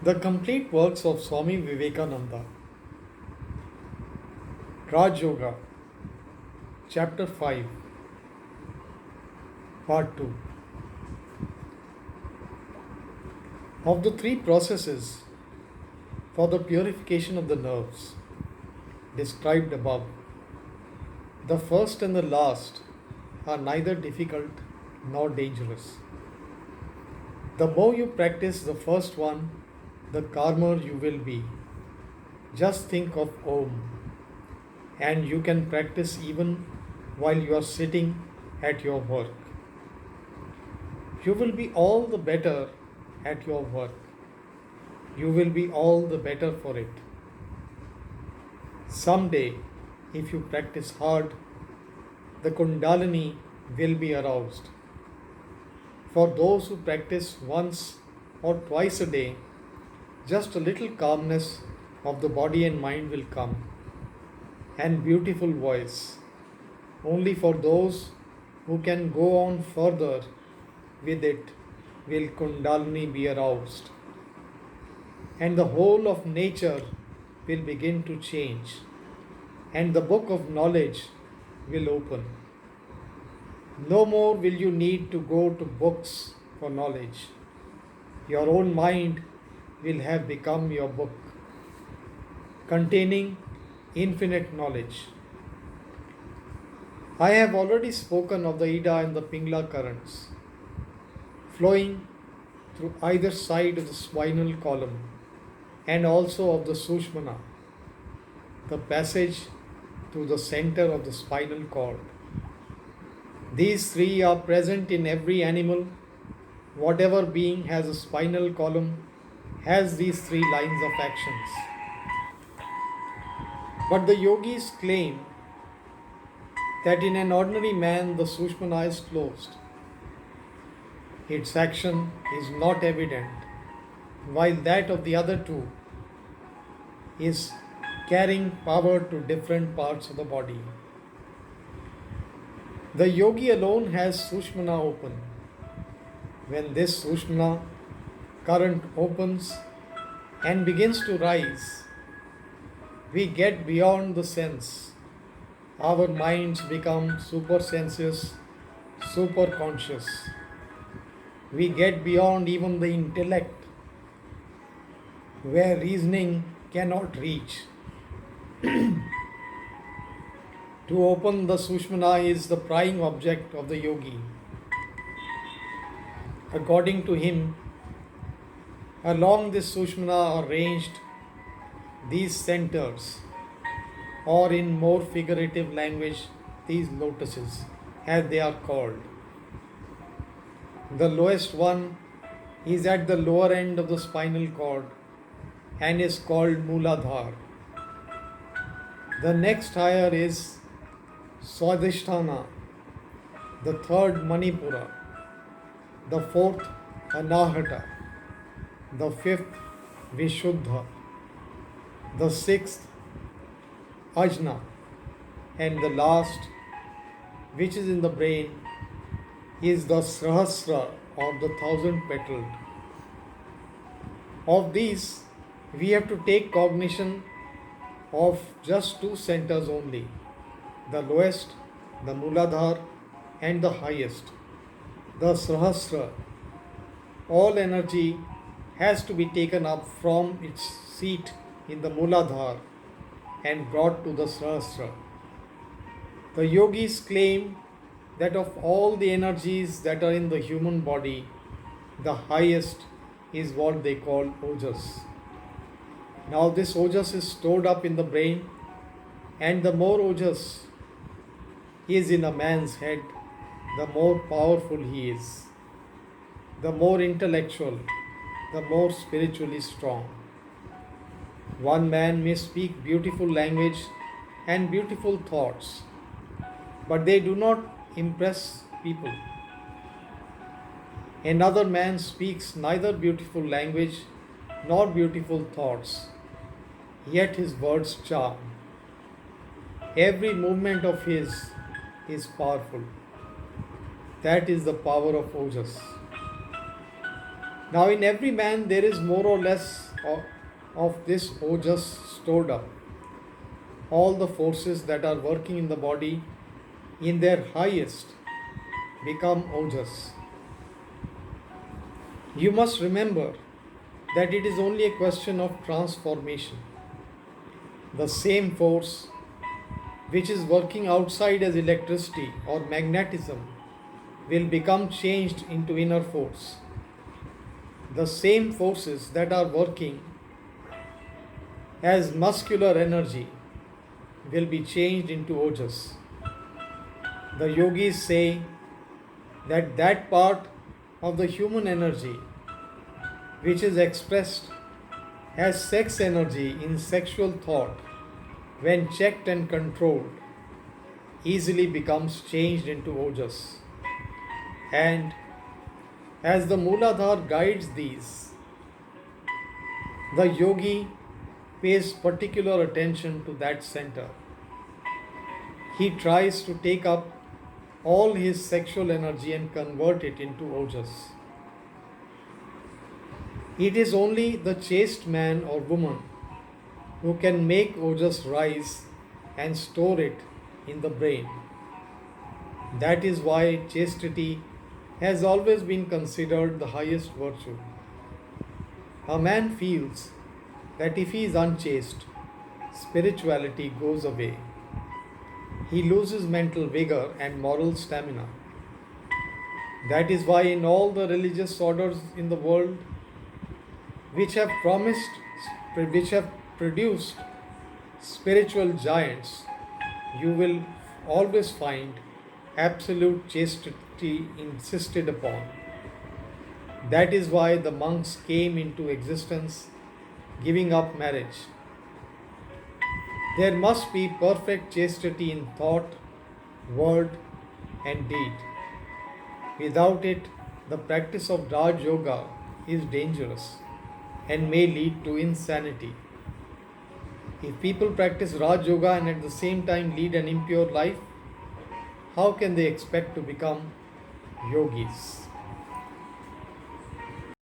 The complete works of Swami Vivekananda, Raj Yoga, Chapter 5, Part 2. Of the three processes for the purification of the nerves described above, the first and the last are neither difficult nor dangerous. The more you practice the first one, the calmer you will be. Just think of Om, and you can practice even while you are sitting at your work. You will be all the better at your work. You will be all the better for it. Someday, if you practice hard, the Kundalini will be aroused. For those who practice once or twice a day, just a little calmness of the body and mind will come, and beautiful voice. Only for those who can go on further with it will Kundalini be aroused, and the whole of nature will begin to change, and the book of knowledge will open. No more will you need to go to books for knowledge. Your own mind will have become your book, containing infinite knowledge. I have already spoken of the Ida and the Pingla currents flowing through either side of the spinal column, and also of the Sushmana, the passage through the center of the spinal cord. These three are present in every animal. Whatever being has a spinal column has these three lines of actions. But the yogis claim that in an ordinary man the Sushmana is closed. Its action is not evident, while that of the other two is carrying power to different parts of the body. The yogi alone has Sushmana open. When this Sushmana current opens and begins to rise, we get beyond the sense. Our minds become super sensuous, super conscious. We get beyond even the intellect, where reasoning cannot reach. To open the Sushmana is the prime object of the yogi. According to him, along this Sushmana are ranged these centers, or in more figurative language, these lotuses, as they are called. The lowest one is at the lower end of the spinal cord and is called Mooladhara. The next higher is Swadhisthana, the third Manipura, the fourth Anahata, the fifth Vishuddha, the sixth Ajna, and the last, which is in the brain, is the Sahasra, or the thousand petaled. Of these, we have to take cognition of just two centers only, the lowest, the Mooladhara, and the highest, the Sahasra. All energy has to be taken up from its seat in the Mooladhara and brought to the Sahasra. The yogis claim that of all the energies that are in the human body, the highest is what they call Ojas. Now, this Ojas is stored up in the brain, and the more Ojas is in a man's head, the more powerful he is, the more intellectual, the more spiritually strong. One man may speak beautiful language and beautiful thoughts, but they do not impress people. Another man speaks neither beautiful language nor beautiful thoughts, yet his words charm. Every movement of his is powerful. That is the power of Ojas. Now, in every man, there is more or less of this ojas stored up. All the forces that are working in the body in their highest become ojas. You must remember that it is only a question of transformation. The same force which is working outside as electricity or magnetism will become changed into inner force. The same forces that are working as muscular energy will be changed into ojas. The yogis say that that part of the human energy which is expressed as sex energy in sexual thought, when checked and controlled, easily becomes changed into ojas. And as the Mooladhara guides these, the yogi pays particular attention to that center. He tries to take up all his sexual energy and convert it into ojas. It is only the chaste man or woman who can make ojas rise and store it in the brain. That is why chastity has always been considered the highest virtue. A man feels that if he is unchaste, spirituality goes away. He loses mental vigor and moral stamina. That is why, in all the religious orders in the world which have produced spiritual giants, you will always find absolute chastity insisted upon. That is why the monks came into existence, giving up marriage. There must be perfect chastity in thought, word, and deed. Without it, the practice of Raj Yoga is dangerous and may lead to insanity. If people practice Raj Yoga and at the same time lead an impure life, how can they expect to become yogis?